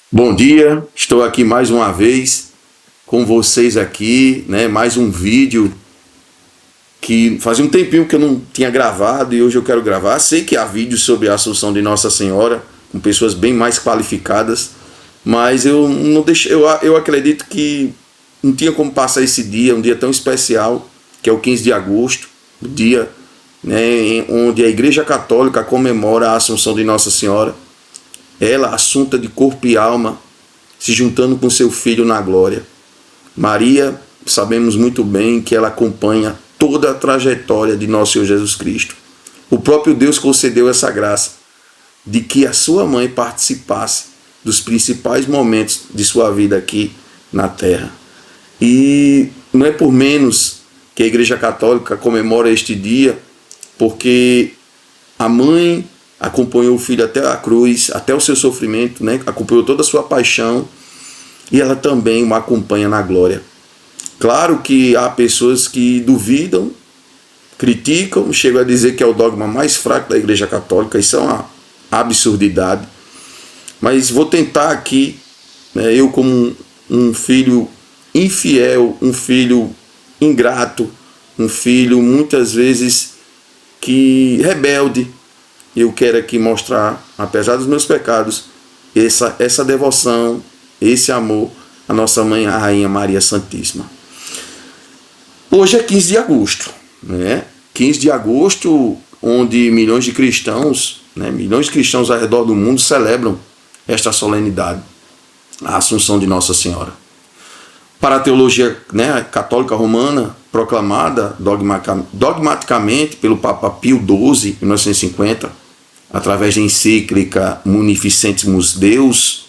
Bom dia, estou aqui mais uma vez com vocês aqui, né? Mais um vídeo que fazia um tempinho que eu não tinha gravado e hoje eu quero gravar. Sei que há vídeos sobre a Assunção de Nossa Senhora com pessoas bem mais qualificadas, mas eu não deixo, eu acredito que não tinha como passar esse dia, um dia tão especial, que é o 15 de agosto, o dia, né, onde a Igreja Católica comemora a Assunção de Nossa Senhora, ela assunta de corpo e alma, se juntando com seu filho na glória. Maria, sabemos muito bem que ela acompanha toda a trajetória de nosso Senhor Jesus Cristo. O próprio Deus concedeu essa graça de que a sua mãe participasse dos principais momentos de sua vida aqui na terra. E não é por menos que a Igreja Católica comemora este dia, porque a mãe acompanhou o filho até a cruz, até o seu sofrimento, né? Acompanhou toda a sua paixão e ela também o acompanha na glória. Claro que há pessoas que duvidam, criticam, chegam a dizer que é o dogma mais fraco da Igreja Católica, isso é uma absurdidade. Mas vou tentar aqui, né, eu como um filho infiel, um filho ingrato, um filho muitas vezes que rebelde, eu quero aqui mostrar, apesar dos meus pecados, essa devoção, esse amor à nossa mãe, a Rainha Maria Santíssima. Hoje é 15 de agosto, né? 15 de agosto, onde milhões de cristãos, né, milhões de cristãos ao redor do mundo celebram esta solenidade, a Assunção de Nossa Senhora. Para a teologia, né, católica romana, proclamada dogmaticamente pelo Papa Pio XII, em 1950, através da encíclica Munificentimus Deus,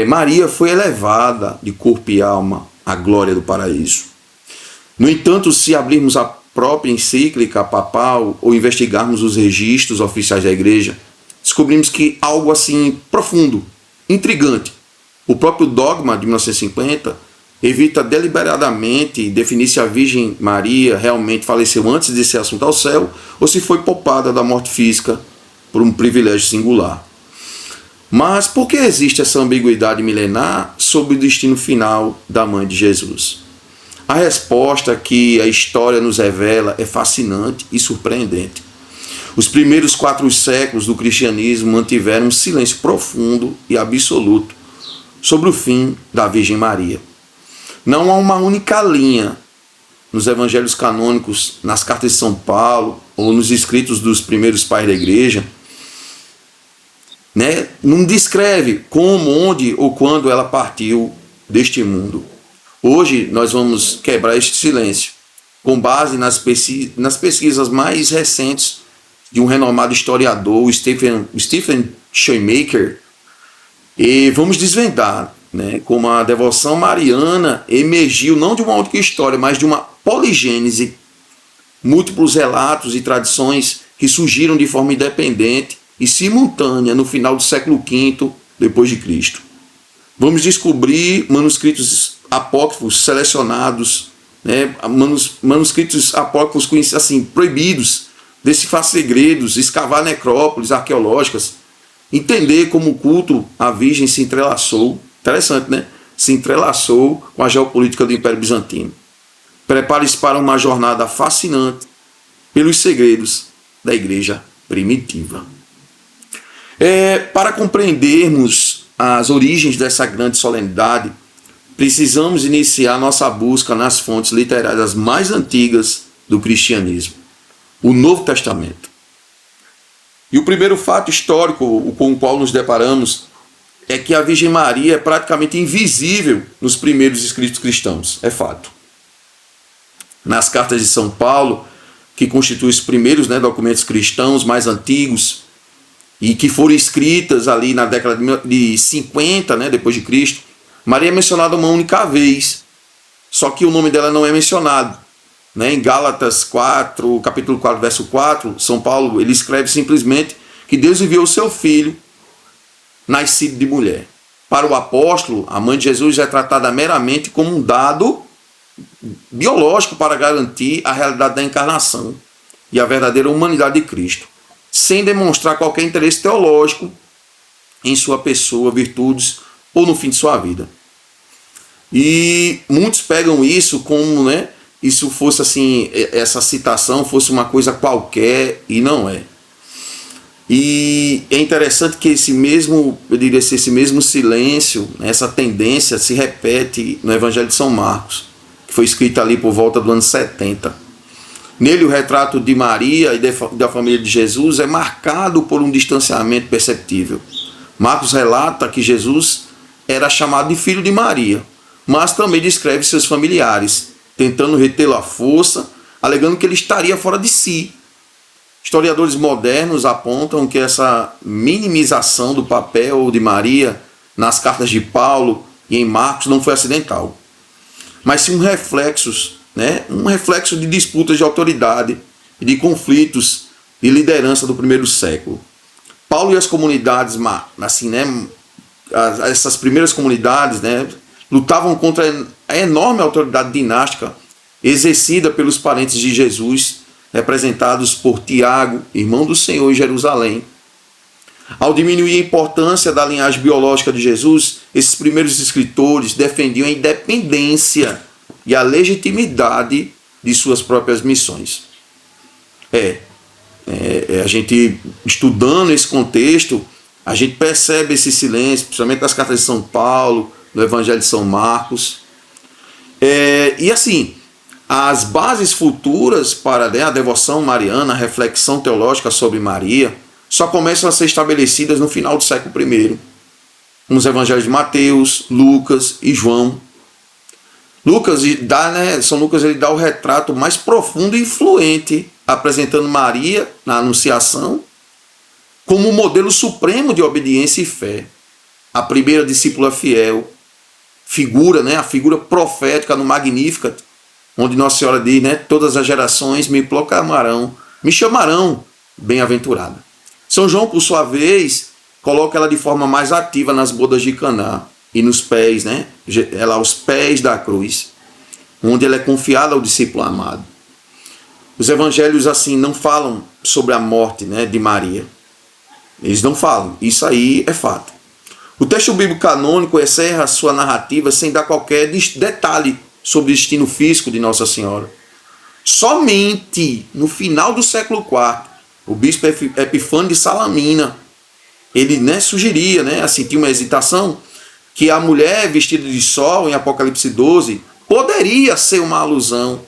Maria foi elevada de corpo e alma à glória do paraíso. No entanto, se abrirmos a própria encíclica papal ou investigarmos os registros oficiais da Igreja, descobrimos que algo assim profundo, intrigante. O próprio dogma de 1950 evita deliberadamente definir se a Virgem Maria realmente faleceu antes de ser assunta ao céu ou se foi poupada da morte física por um privilégio singular. Mas por que existe essa ambiguidade milenar sobre o destino final da mãe de Jesus? A resposta que a história nos revela é fascinante e surpreendente. Os primeiros 4 séculos do cristianismo mantiveram um silêncio profundo e absoluto sobre o fim da Virgem Maria. Não há uma única linha nos evangelhos canônicos, nas cartas de São Paulo ou nos escritos dos primeiros pais da igreja, né? Não descreve como, onde ou quando ela partiu deste mundo. Hoje nós vamos quebrar este silêncio com base nas pesquisas mais recentes de um renomado historiador, Stephen Shoemaker, e vamos desvendar, né, como a devoção mariana emergiu não de uma única história, mas de uma poligênese, múltiplos relatos e tradições que surgiram de forma independente e simultânea no final do século V depois de Cristo. Vamos descobrir manuscritos apócrifos selecionados, né, manuscritos apócrifos conhecidos assim, proibidos, decifrar segredos, escavar necrópolis arqueológicas, entender como o culto à Virgem se entrelaçou, interessante, né? Se entrelaçou com a geopolítica do Império Bizantino. Prepare-se para uma jornada fascinante pelos segredos da Igreja primitiva. Para compreendermos as origens dessa grande solenidade, precisamos iniciar nossa busca nas fontes literárias mais antigas do cristianismo, o Novo Testamento. E o primeiro fato histórico com o qual nos deparamos é que a Virgem Maria é praticamente invisível nos primeiros escritos cristãos. É fato. Nas cartas de São Paulo, que constituem os primeiros, né, documentos cristãos mais antigos e que foram escritas ali na década de 50, né, depois de Cristo, Maria é mencionada uma única vez, só que o nome dela não é mencionado. Em Gálatas 4, capítulo 4, verso 4, São Paulo ele escreve simplesmente que Deus enviou o seu filho, nascido de mulher. Para o apóstolo, a mãe de Jesus é tratada meramente como um dado biológico para garantir a realidade da encarnação e a verdadeira humanidade de Cristo, sem demonstrar qualquer interesse teológico em sua pessoa, virtudes, ou no fim de sua vida. E muitos pegam isso como, né, isso fosse assim, essa citação fosse uma coisa qualquer, e não é. E é interessante que esse mesmo, eu diria assim, esse mesmo silêncio, essa tendência se repete no Evangelho de São Marcos, que foi escrito ali por volta do ano 70. Nele o retrato de Maria e da família de Jesus é marcado por um distanciamento perceptível. Marcos relata que Jesus era chamado de filho de Maria, mas também descreve seus familiares, tentando retê-lo à força, alegando que ele estaria fora de si. Historiadores modernos apontam que essa minimização do papel de Maria nas cartas de Paulo e em Marcos não foi acidental, mas sim um reflexo de disputas de autoridade e de conflitos de liderança do primeiro século. Paulo e as comunidades, assim, essas primeiras comunidades, lutavam contra a enorme autoridade dinástica exercida pelos parentes de Jesus, representados por Tiago, irmão do Senhor em Jerusalém. Ao diminuir a importância da linhagem biológica de Jesus, esses primeiros escritores defendiam a independência e a legitimidade de suas próprias missões. A gente estudando esse contexto, a gente percebe esse silêncio, principalmente nas cartas de São Paulo, no Evangelho de São Marcos. E assim, as bases futuras para a devoção mariana, a reflexão teológica sobre Maria, só começam a ser estabelecidas no final do século I, nos Evangelhos de Mateus, Lucas e João. São Lucas ele dá o retrato mais profundo e influente, apresentando Maria na Anunciação como o modelo supremo de obediência e fé, a primeira discípula fiel, a figura profética no Magnificat, onde Nossa Senhora diz, todas as gerações me proclamarão, me chamarão bem-aventurada. São João, por sua vez, coloca ela de forma mais ativa nas bodas de Caná e nos pés, ela aos pés da cruz, onde ela é confiada ao discípulo amado. Os evangelhos assim não falam sobre a morte de Maria. Eles não falam, isso aí é fato. O texto bíblico canônico encerra sua narrativa sem dar qualquer detalhe sobre o destino físico de Nossa Senhora. Somente no final do século IV, o bispo Epifânio de Salamina, ele sugeria, tinha uma hesitação, que a mulher vestida de sol, em Apocalipse 12, poderia ser uma alusão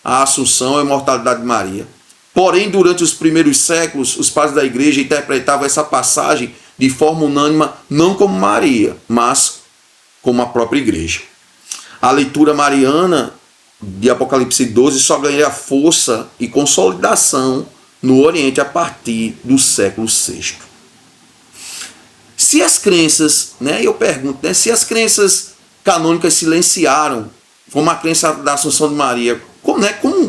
à Assunção e imortalidade de Maria. Porém, durante os primeiros séculos, os padres da igreja interpretavam essa passagem de forma unânime, não como Maria, mas como a própria igreja. A leitura mariana de Apocalipse 12 só ganharia força e consolidação no Oriente a partir do século VI. Se as crenças, eu pergunto, se as crenças canônicas silenciaram, como a crença da Assunção de Maria, como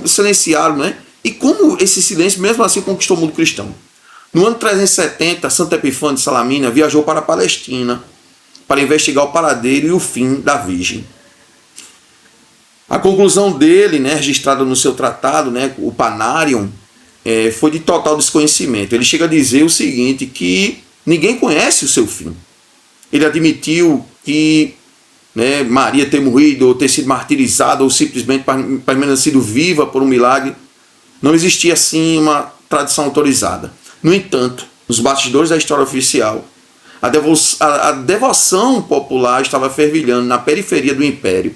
silenciaram, e como esse silêncio mesmo assim conquistou o mundo cristão? No ano 370, Santo Epifânio de Salamina viajou para a Palestina para investigar o paradeiro e o fim da Virgem. A conclusão dele, registrada no seu tratado, o Panarium, foi de total desconhecimento. Ele chega a dizer o seguinte, que ninguém conhece o seu fim. Ele admitiu que Maria ter morrido, ou ter sido martirizada, ou simplesmente permanecido viva por um milagre, não existia assim uma tradição autorizada. No entanto, nos bastidores da história oficial, a devoção popular estava fervilhando na periferia do Império.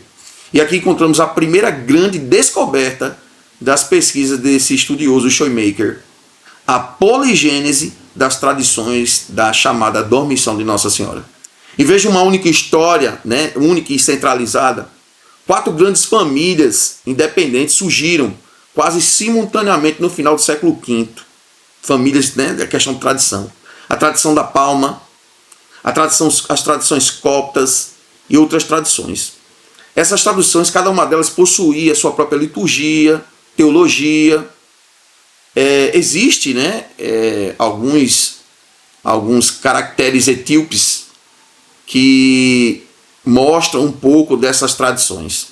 E aqui encontramos a primeira grande descoberta das pesquisas desse estudioso Shoemaker, a poligênese das tradições da chamada dormição de Nossa Senhora. Em vez de uma única história, única e centralizada, 4 grandes famílias independentes surgiram quase simultaneamente no final do século V. Famílias da questão de tradição. A tradição da palma, as tradições coptas e outras tradições. Essas tradições, cada uma delas possuía sua própria liturgia, teologia. Existe alguns caracteres etíopes que mostram um pouco dessas tradições.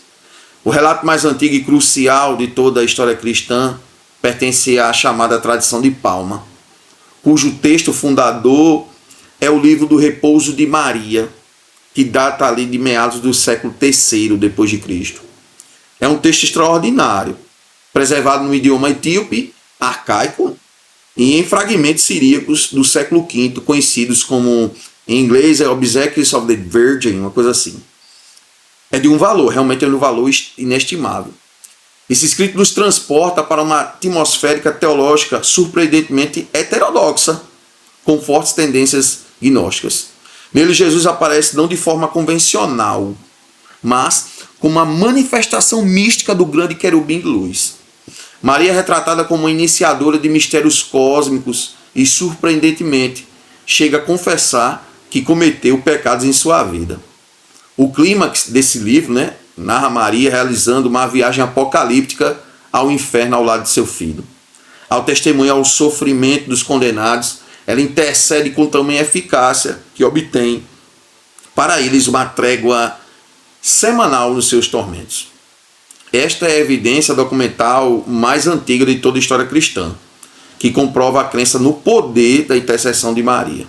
O relato mais antigo e crucial de toda a história cristã pertence à chamada tradição de Palma, cujo texto fundador é o livro do Repouso de Maria, que data ali de meados do século III depois de Cristo. É um texto extraordinário, preservado no idioma etíope, arcaico, e em fragmentos siríacos do século V, conhecidos como, em inglês, Obsequies of the Virgin, uma coisa assim. É de um valor, realmente é de um valor inestimável. Esse escrito nos transporta para uma atmosférica teológica surpreendentemente heterodoxa, com fortes tendências gnósticas. Nele, Jesus aparece não de forma convencional, mas como uma manifestação mística do grande querubim de luz. Maria é retratada como uma iniciadora de mistérios cósmicos e, surpreendentemente, chega a confessar que cometeu pecados em sua vida. O clímax desse livro, narra Maria realizando uma viagem apocalíptica ao inferno ao lado de seu filho. Ao testemunhar o sofrimento dos condenados, ela intercede com tamanha eficácia que obtém para eles uma trégua semanal nos seus tormentos. Esta é a evidência documental mais antiga de toda a história cristã, que comprova a crença no poder da intercessão de Maria.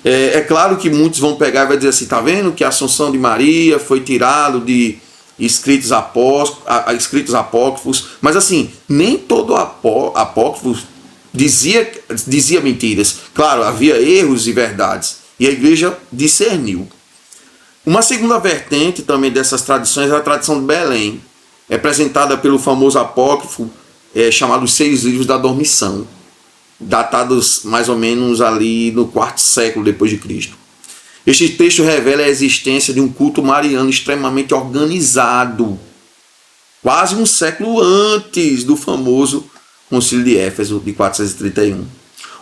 É claro que muitos vão pegar e vai dizer assim, tá vendo que a Assunção de Maria foi tirado de escritos apócrifos, mas assim, nem todo apócrifo dizia mentiras. Claro, havia erros e verdades, e a igreja discerniu. Uma segunda vertente também dessas tradições é a tradição de Belém, representada pelo famoso apócrifo chamado Os 6 Livros da Dormição, datados mais ou menos ali no IV século depois de Cristo. Este texto revela a existência de um culto mariano extremamente organizado, quase um século antes do famoso Concílio de Éfeso de 431.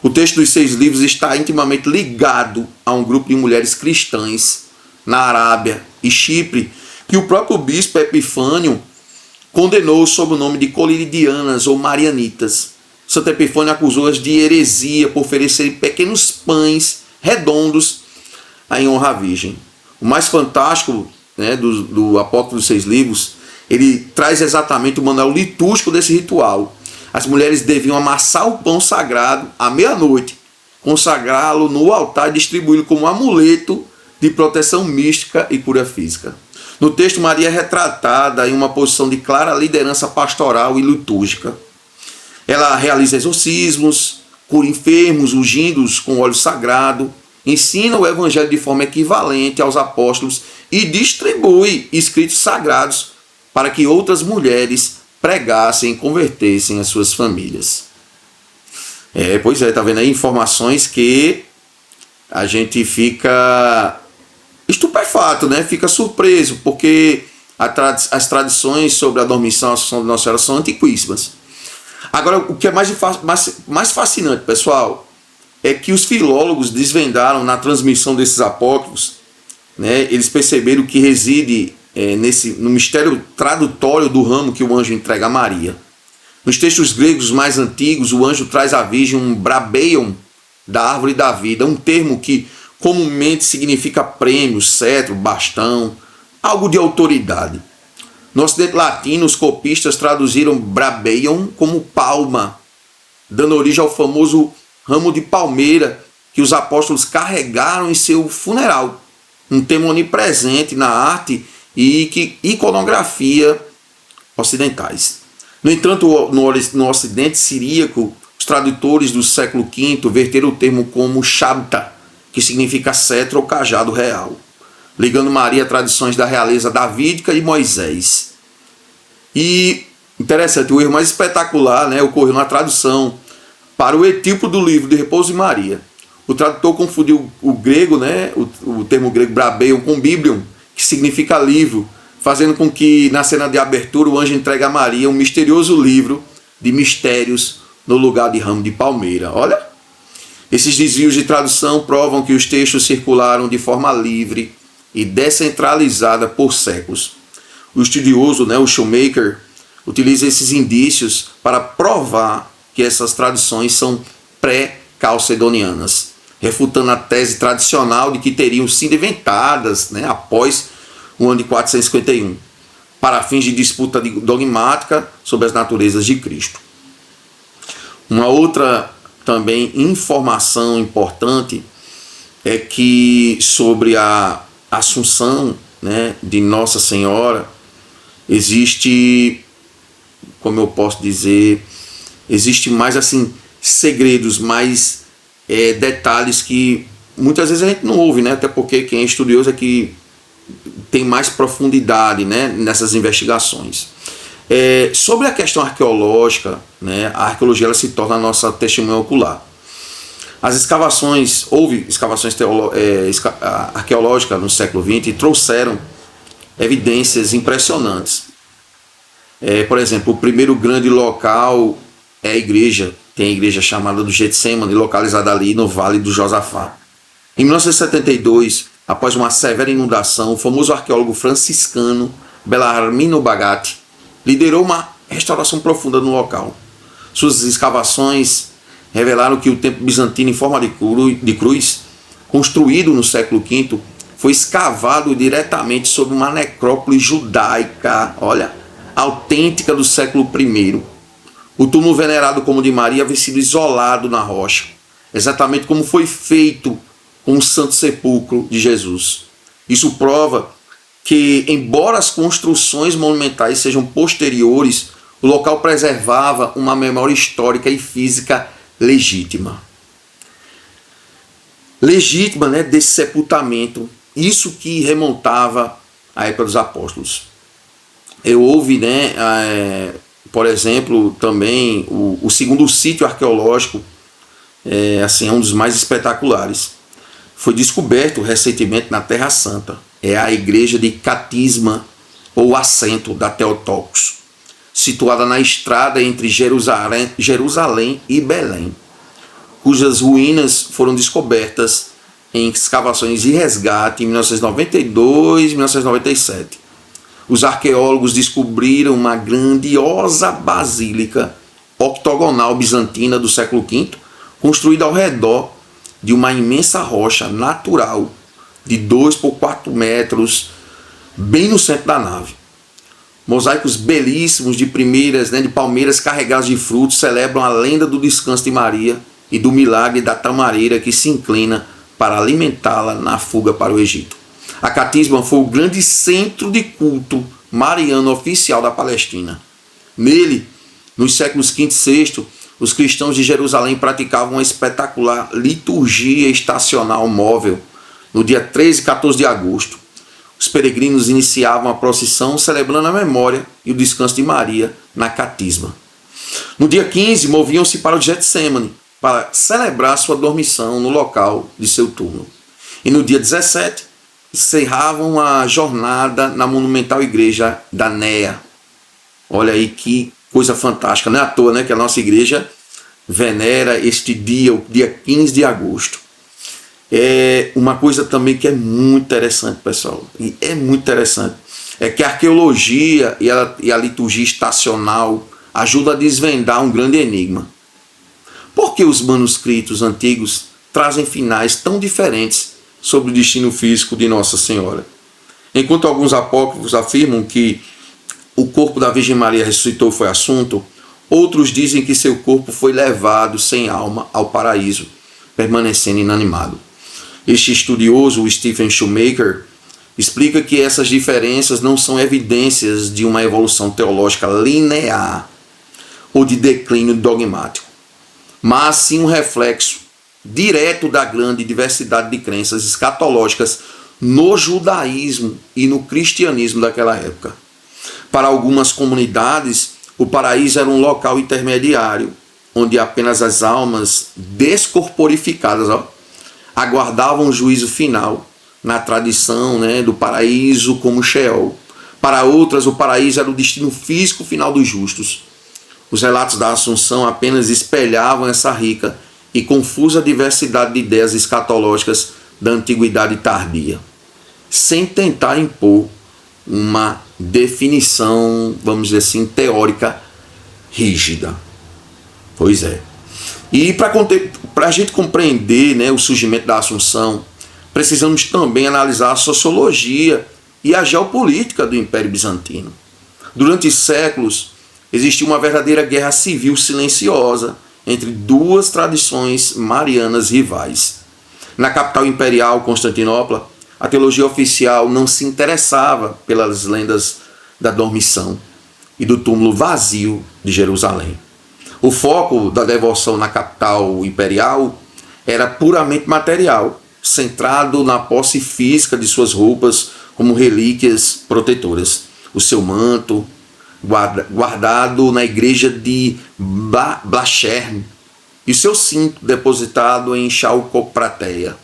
O texto dos 6 livros está intimamente ligado a um grupo de mulheres cristãs na Arábia e Chipre, que o próprio bispo Epifânio condenou sob o nome de coliridianas ou marianitas. Santo Epifânio acusou-as de heresia por oferecerem pequenos pães redondos em honra à Virgem. O mais fantástico do Apócrifo dos 6 livros, ele traz exatamente o manual litúrgico desse ritual. As mulheres deviam amassar o pão sagrado à meia-noite, consagrá-lo no altar e distribuí-lo como um amuleto de proteção mística e cura física. No texto, Maria é retratada em uma posição de clara liderança pastoral e litúrgica. Ela realiza exorcismos, cura enfermos, ungindo-os com óleo sagrado, ensina o evangelho de forma equivalente aos apóstolos e distribui escritos sagrados para que outras mulheres pregassem e convertessem as suas famílias. Pois é, tá vendo aí informações que a gente fica estupefato, fica surpreso, porque as tradições sobre a dormição e a Assunção de Nossa Senhora são antiquíssimas. Agora, o que é mais fascinante, pessoal, é que os filólogos desvendaram na transmissão desses apócrifos, eles perceberam que reside no mistério tradutório do ramo que o anjo entrega a Maria. Nos textos gregos mais antigos, o anjo traz à Virgem um brabeion da árvore da vida, um termo que comumente significa prêmio, cetro, bastão, algo de autoridade. No Ocidente Latino, os copistas traduziram brabeion como palma, dando origem ao famoso ramo de palmeira que os apóstolos carregaram em seu funeral, um tema onipresente na arte e iconografia ocidentais. No entanto, no Ocidente siríaco, os tradutores do século V verteram o termo como shabta, que significa cetro ou cajado real, ligando Maria a tradições da realeza davídica e Moisés. E interessante, o erro mais espetacular ocorreu na tradução para o etíope do livro de Repouso de Maria. O tradutor confundiu o grego, o termo grego brabeion, com biblion, que significa livro, fazendo com que na cena de abertura o anjo entregue a Maria um misterioso livro de mistérios no lugar de ramo de palmeira. Olha, esses desvios de tradução provam que os textos circularam de forma livre e descentralizada por séculos. O estudioso, o Shoemaker, utiliza esses indícios para provar que essas traduções são pré-calcedonianas, refutando a tese tradicional de que teriam sido inventadas após o ano de 451, para fins de disputa dogmática sobre as naturezas de Cristo. Uma outra também informação importante é que sobre a Assunção, né, de Nossa Senhora, existe, como eu posso dizer, existe mais assim segredos, mais detalhes que muitas vezes a gente não ouve, né? Até porque quem é estudioso é que tem mais profundidade, né, nessas investigações. Sobre a questão arqueológica, né, a arqueologia ela se torna a nossa testemunha ocular. As escavações, houve escavações arqueológicas no século XX e trouxeram evidências impressionantes. Por exemplo, o primeiro grande local é a igreja, tem a igreja chamada do Getsemane, localizada ali no Vale do Josafá. Em 1972, após uma severa inundação, o famoso arqueólogo franciscano Bellarmino Bagatti liderou uma restauração profunda no local. Suas escavações revelaram que o templo bizantino em forma de cruz, construído no século V, foi escavado diretamente sobre uma necrópole judaica, olha, autêntica do século I. O túmulo venerado como de Maria havia sido isolado na rocha, exatamente como foi feito com o Santo Sepulcro de Jesus. Isso prova que, embora as construções monumentais sejam posteriores, o local preservava uma memória histórica e física legítima. Legítima, né, desse sepultamento, isso que remontava à época dos apóstolos. Houve, né, por exemplo, também o segundo sítio arqueológico, assim, é um dos mais espetaculares. Foi descoberto recentemente na Terra Santa. É a igreja de Catisma, ou assento da Theotokos, situada na estrada entre Jerusalém e Belém, cujas ruínas foram descobertas em escavações e resgate em 1992 e 1997. Os arqueólogos descobriram uma grandiosa basílica octogonal bizantina do século V, construída ao redor de uma imensa rocha natural de 2 por 4 metros, bem no centro da nave. Mosaicos belíssimos de palmeiras carregadas de frutos celebram a lenda do descanso de Maria e do milagre da tamareira que se inclina para alimentá-la na fuga para o Egito. A Catisma foi o grande centro de culto mariano oficial da Palestina. Nele, nos séculos V e VI, os cristãos de Jerusalém praticavam uma espetacular liturgia estacional móvel no dia 13 e 14 de agosto. Os peregrinos iniciavam a procissão celebrando a memória e o descanso de Maria na Catisma. No dia 15, moviam-se para o Getsemane para celebrar sua dormição no local de seu túmulo. E no dia 17, encerravam a jornada na monumental igreja da Néa. Olha aí que coisa fantástica, não é à toa, né, que a nossa igreja venera este dia, o dia 15 de agosto. É uma coisa também que é muito interessante, pessoal, e é muito interessante, é que a arqueologia e a liturgia estacional ajudam a desvendar um grande enigma. Por que os manuscritos antigos trazem finais tão diferentes sobre o destino físico de Nossa Senhora? Enquanto alguns apócrifos afirmam que o corpo da Virgem Maria ressuscitou e foi assunto, outros dizem que seu corpo foi levado sem alma ao paraíso, permanecendo inanimado. Este estudioso, Stephen Shoemaker, explica que essas diferenças não são evidências de uma evolução teológica linear ou de declínio dogmático, mas sim um reflexo direto da grande diversidade de crenças escatológicas no judaísmo e no cristianismo daquela época. Para algumas comunidades, o paraíso era um local intermediário, onde apenas as almas descorporificadas aguardavam o juízo final, na tradição, né, do paraíso como Sheol. Para outras, o paraíso era o destino físico final dos justos. Os relatos da Assunção apenas espelhavam essa rica e confusa diversidade de ideias escatológicas da antiguidade tardia, sem tentar impor uma definição, vamos dizer assim, teórica rígida. Pois é. E para a gente compreender, né, o surgimento da Assunção, precisamos também analisar a sociologia e a geopolítica do Império Bizantino. Durante séculos, existiu uma verdadeira guerra civil silenciosa entre duas tradições marianas rivais. Na capital imperial, Constantinopla, a teologia oficial não se interessava pelas lendas da dormição e do túmulo vazio de Jerusalém. O foco da devoção na capital imperial era puramente material, centrado na posse física de suas roupas como relíquias protetoras. O seu manto, guardado na igreja de Blachern, e o seu cinto depositado em Chalcoprateia.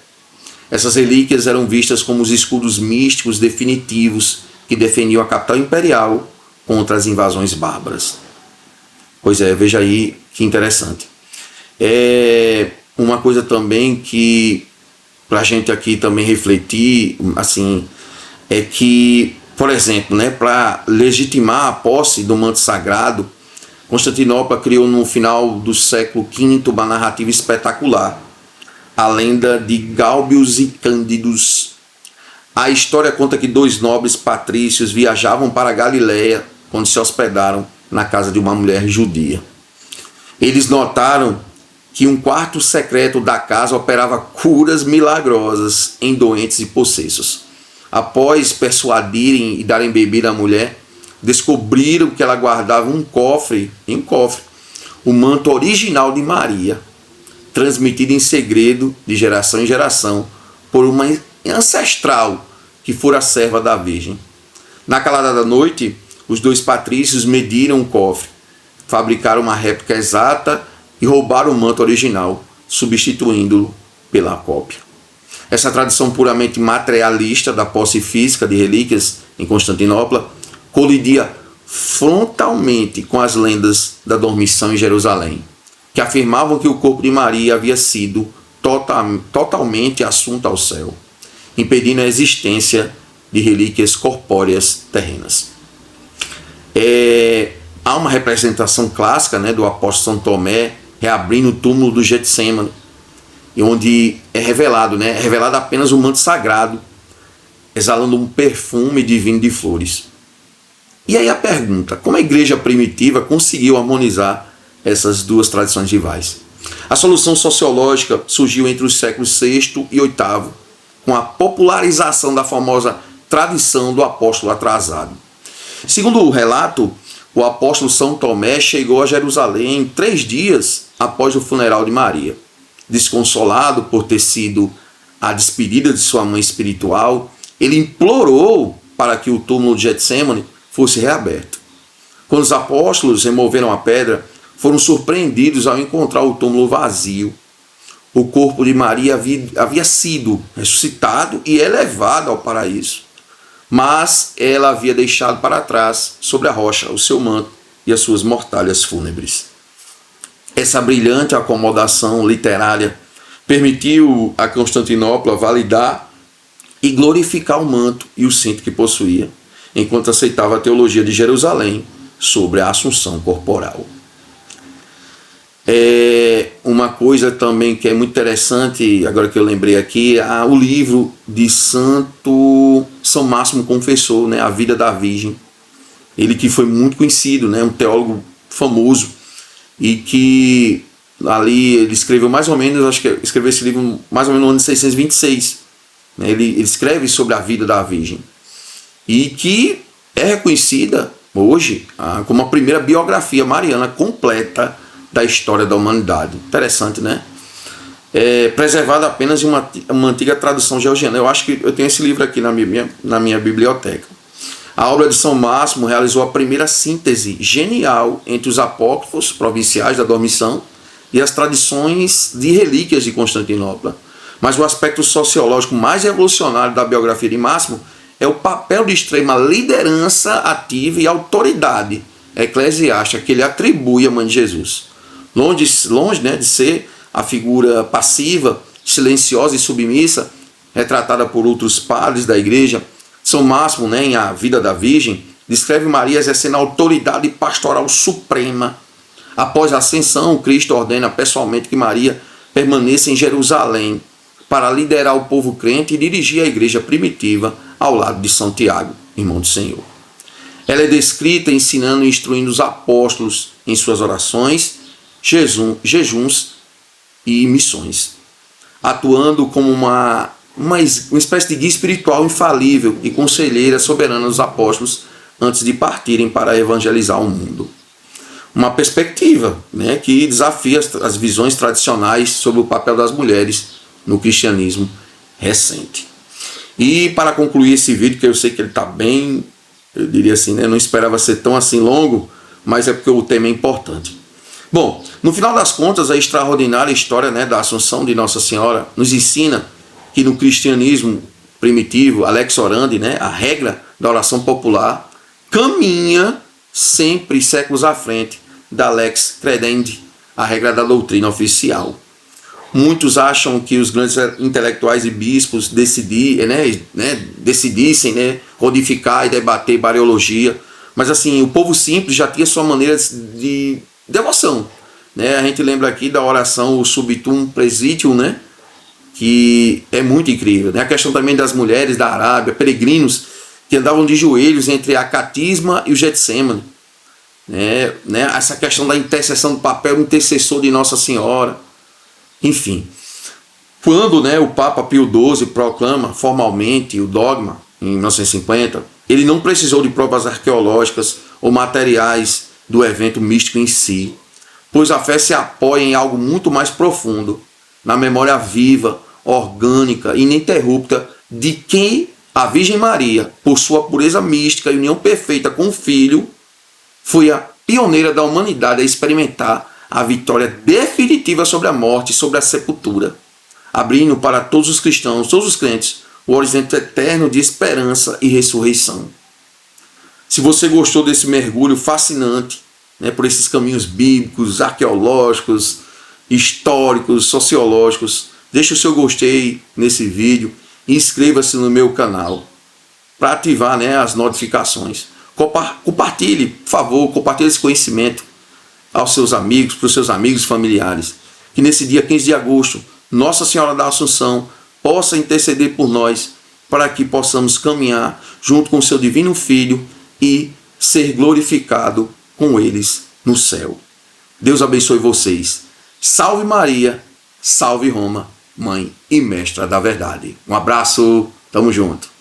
Essas relíquias eram vistas como os escudos místicos definitivos que defendiam a capital imperial contra as invasões bárbaras. Pois é, veja aí que interessante. Uma coisa também que, para a gente aqui também refletir, assim, é que, por exemplo, né, para legitimar a posse do manto sagrado, Constantinopla criou no final do século V uma narrativa espetacular, a lenda de Gálbios e Cândidos. A história conta que dois nobres patrícios viajavam para a Galiléia quando se hospedaram na casa de uma mulher judia. Eles notaram que um quarto secreto da casa operava curas milagrosas em doentes e possessos. Após persuadirem e darem bebida à mulher, descobriram que ela guardava um cofre, o manto original de Maria, transmitido em segredo de geração em geração por uma ancestral que fora serva da Virgem. Na calada da noite, os dois patrícios mediram o cofre, fabricaram uma réplica exata e roubaram o manto original, substituindo-o pela cópia. Essa tradição puramente materialista da posse física de relíquias em Constantinopla colidia frontalmente com as lendas da dormição em Jerusalém, que afirmavam que o corpo de Maria havia sido totalmente assunto ao céu, impedindo a existência de relíquias corpóreas terrenas. Há uma representação clássica, né, do apóstolo São Tomé reabrindo o túmulo do Getsêmani, onde é revelado apenas o manto sagrado, exalando um perfume divino de flores. E aí a pergunta, como a igreja primitiva conseguiu harmonizar essas duas tradições rivais? A solução sociológica surgiu entre os séculos VI e VIII, com a popularização da famosa tradição do apóstolo atrasado. Segundo o relato, o apóstolo São Tomé chegou a Jerusalém 3 dias após o funeral de Maria. Desconsolado por ter sido a despedida de sua mãe espiritual, ele implorou para que o túmulo de Getsêmani fosse reaberto. Quando os apóstolos removeram a pedra, foram surpreendidos ao encontrar o túmulo vazio. O corpo de Maria havia sido ressuscitado e elevado ao paraíso, mas ela havia deixado para trás, sobre a rocha, o seu manto e as suas mortalhas fúnebres. Essa brilhante acomodação literária permitiu a Constantinopla validar e glorificar o manto e o cinto que possuía, enquanto aceitava a teologia de Jerusalém sobre a assunção corporal. Uma coisa também que é muito interessante, agora que eu lembrei aqui, o livro de São Máximo Confessor, né, A Vida da Virgem. Ele que foi muito conhecido, né, um teólogo famoso, e que ali ele escreveu mais ou menos, acho que escreveu esse livro mais ou menos no ano de 626. Né, ele escreve sobre a vida da Virgem, e que é reconhecida hoje como a primeira biografia mariana completa da história da humanidade. Interessante, né? Preservada apenas em uma antiga tradução georgiana. Eu acho que eu tenho esse livro aqui na minha biblioteca. A obra de São Máximo realizou a primeira síntese genial entre os apócrifos provinciais da dormição e as tradições de relíquias de Constantinopla. Mas o aspecto sociológico mais revolucionário da biografia de Máximo é o papel de extrema liderança ativa e autoridade eclesiástica que ele atribui à Mãe de Jesus. Longe, né, de ser a figura passiva, silenciosa e submissa, retratada por outros padres da igreja, São Máximo, né, em A Vida da Virgem, descreve Maria exercendo a autoridade pastoral suprema. Após a ascensão, Cristo ordena pessoalmente que Maria permaneça em Jerusalém para liderar o povo crente e dirigir a igreja primitiva ao lado de São Tiago, irmão do Senhor. Ela é descrita ensinando e instruindo os apóstolos em suas orações, jejuns e missões. atuando como uma espécie de guia espiritual infalível e conselheira soberana dos apóstolos antes de partirem para evangelizar o mundo. Uma perspectiva, né, que desafia as visões tradicionais sobre o papel das mulheres no cristianismo recente. E para concluir esse vídeo, que eu sei que ele está bem, eu diria assim, né, não esperava ser tão assim longo, mas é porque o tema é importante. Bom, no final das contas, a extraordinária história, né, da Assunção de Nossa Senhora nos ensina que no cristianismo primitivo, a lex orandi, né, a regra da oração popular, caminha sempre séculos à frente da lex credendi, a regra da doutrina oficial. Muitos acham que os grandes intelectuais e bispos decidissem, né, codificar e debater Mariologia, mas assim, o povo simples já tinha sua maneira de devoção. Né? A gente lembra aqui da oração o Subitum Praesitium, né, que é muito incrível. Né? A questão também das mulheres da Arábia, peregrinos que andavam de joelhos entre a Catisma e o Getsemane. Né? Essa questão da intercessão, do papel intercessor de Nossa Senhora. Enfim, quando, né, o Papa Pio XII proclama formalmente o dogma, em 1950, ele não precisou de provas arqueológicas ou materiais do evento místico em si, pois a fé se apoia em algo muito mais profundo, na memória viva, orgânica e ininterrupta de quem a Virgem Maria, por sua pureza mística e união perfeita com o Filho, foi a pioneira da humanidade a experimentar a vitória definitiva sobre a morte e sobre a sepultura, abrindo para todos os cristãos, todos os crentes, o horizonte eterno de esperança e ressurreição. Se você gostou desse mergulho fascinante, né, por esses caminhos bíblicos, arqueológicos, históricos, sociológicos, deixe o seu gostei nesse vídeo e inscreva-se no meu canal para ativar, né, as notificações. Compartilhe, por favor, compartilhe esse conhecimento aos seus amigos, para os seus amigos e familiares. Que nesse dia 15 de agosto, Nossa Senhora da Assunção possa interceder por nós, para que possamos caminhar junto com o seu divino Filho e ser glorificado com eles no céu. Deus abençoe vocês. Salve Maria, salve Roma, Mãe e Mestra da Verdade. Um abraço, tamo junto.